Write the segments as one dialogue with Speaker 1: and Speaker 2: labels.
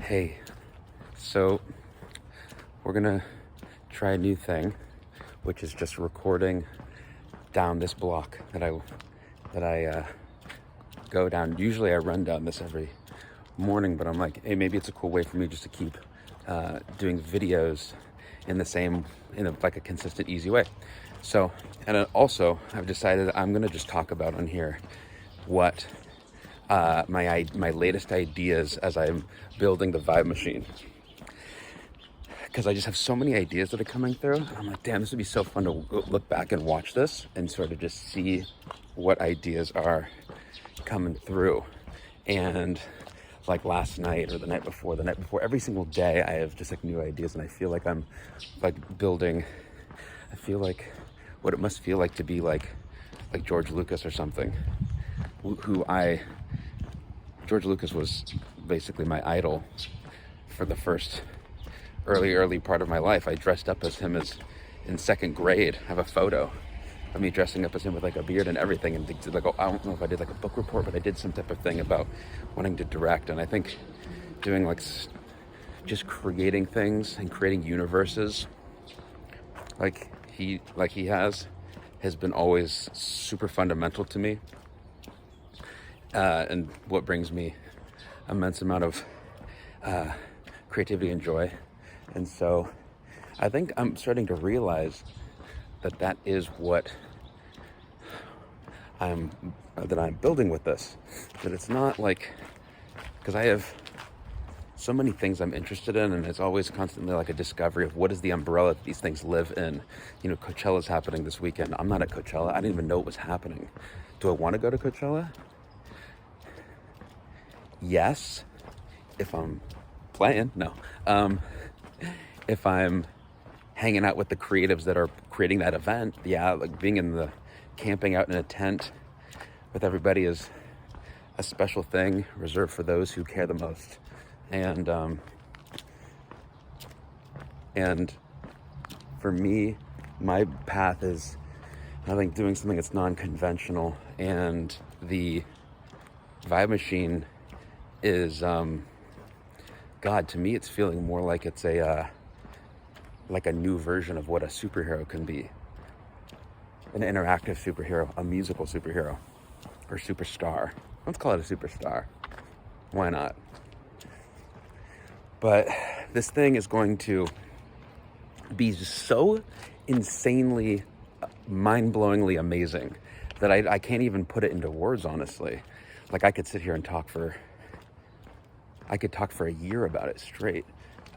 Speaker 1: Hey, so we're gonna try a new thing, which is just recording down this block that I go down. Usually I run down this every morning, but I'm like, hey, maybe it's a cool way for me just to keep doing videos in like a consistent, easy way. So, and also I've decided that I'm gonna just talk about on here what my latest ideas as I'm building the Vibe Machine, because I just have so many ideas that are coming through. And I'm like, damn, this would be so fun to look back and watch this and sort of just see what ideas are coming through. And like last night or the night before, every single day I have just like new ideas, and I feel like I'm like building. I feel like what it must feel like to be like George Lucas or something, George Lucas was basically my idol for the first early part of my life. I dressed up as him in second grade. I have a photo of me dressing up as him with like a beard and everything. And like, I don't know if I did like a book report, but I did some type of thing about wanting to direct. And I think doing like just creating things and creating universes like he has been always super fundamental to me. And what brings me immense amount of creativity and joy. And so I think I'm starting to realize that is what I'm building with this. That it's not like, because I have so many things I'm interested in, and it's always constantly like a discovery of what is the umbrella that these things live in. You know, Coachella's happening this weekend. I'm not at Coachella. I didn't even know it was happening. Do I want to go to Coachella? Yes, if I'm playing. No. If I'm hanging out with the creatives that are creating that event, yeah, like camping out in a tent with everybody is a special thing reserved for those who care the most. And for me, my path is, I think, doing something that's non-conventional, and the Vibe Machine is, God, to me, it's feeling more like it's like a new version of what a superhero can be. An interactive superhero, a musical superhero, or superstar. Let's call it a superstar. Why not? But this thing is going to be so insanely, mind-blowingly amazing that I can't even put it into words, honestly. Like, I could sit here and talk for a year about it straight,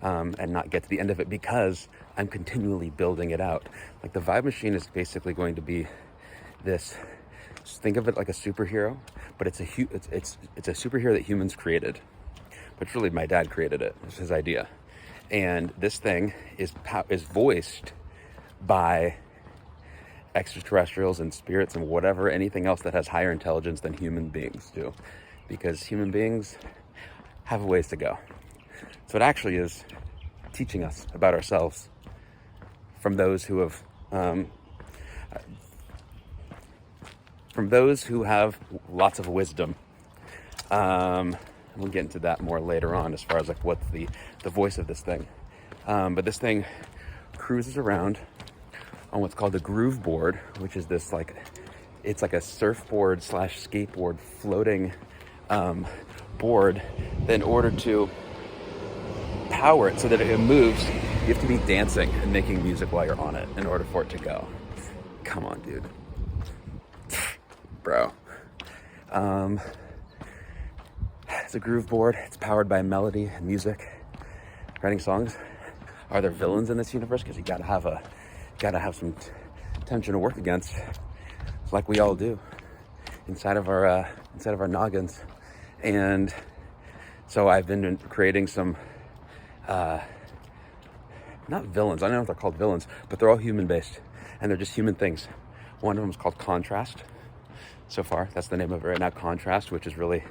Speaker 1: and not get to the end of it, because I'm continually building it out. Like, the Vibe Machine is basically going to be this, just think of it like a superhero, but it's a superhero that humans created. But really, my dad created it. It was his idea. And this thing is voiced by extraterrestrials and spirits and whatever, anything else that has higher intelligence than human beings do. Because human beings have a ways to go. So it actually is teaching us about ourselves from those who have lots of wisdom. We'll get into that more later on, as far as like what's the voice of this thing. But this thing cruises around on what's called the Groove Board, which is this it's like a surfboard / skateboard floating board. That in order to power it so that it moves, you have to be dancing and making music while you're on it in order for it to go. Come on, dude. Bro. It's a groove board. It's powered by melody and music. Writing songs. Are there villains in this universe? Because you gotta have some tension to work against, like we all do inside of our noggins. And so I've been creating some, not villains. I don't know if they're called villains, but they're all human-based, and they're just human things. One of them is called Contrast. So far, that's the name of it right now, Contrast, which is really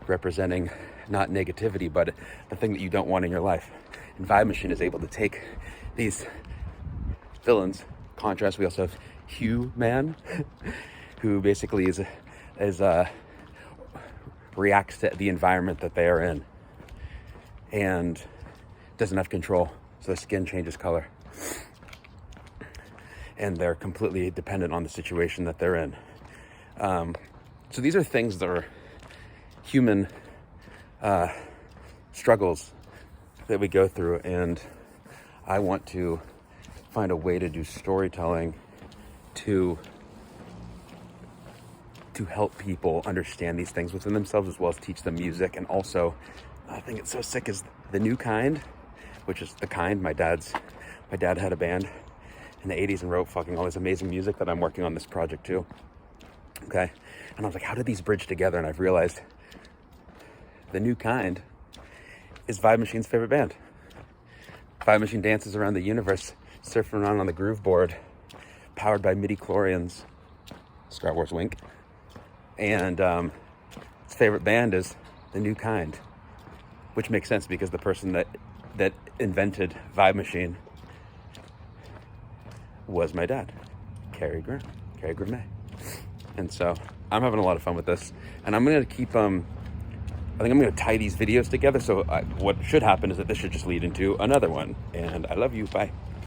Speaker 1: representing not negativity, but the thing that you don't want in your life. And Vibe Machine is able to take these villains, Contrast. We also have Hugh Man, who basically reacts to the environment that they are in. and doesn't have control. So their skin changes color. And they're completely dependent on the situation that they're in. So these are things that are human struggles that we go through, and I want to find a way to do storytelling to help people understand these things within themselves, as well as teach them music. And also, I think it's so sick is The New Kind, which is The Kind. My dad had a band in the 80s and wrote fucking all this amazing music that I'm working on this project too. Okay. And I was like, how did these bridge together? And I've realized The New Kind is Vibe Machine's favorite band. Vibe Machine dances around the universe, surfing around on the groove board, powered by midi-chlorians. Star Wars wink. And his favorite band is The New Kind, which makes sense because the person that invented Vibe Machine was my dad, Cary Grimm. And so I'm having a lot of fun with this, and I'm gonna keep I think I'm gonna tie these videos together. So what should happen is that this should just lead into another one. And I love you. Bye.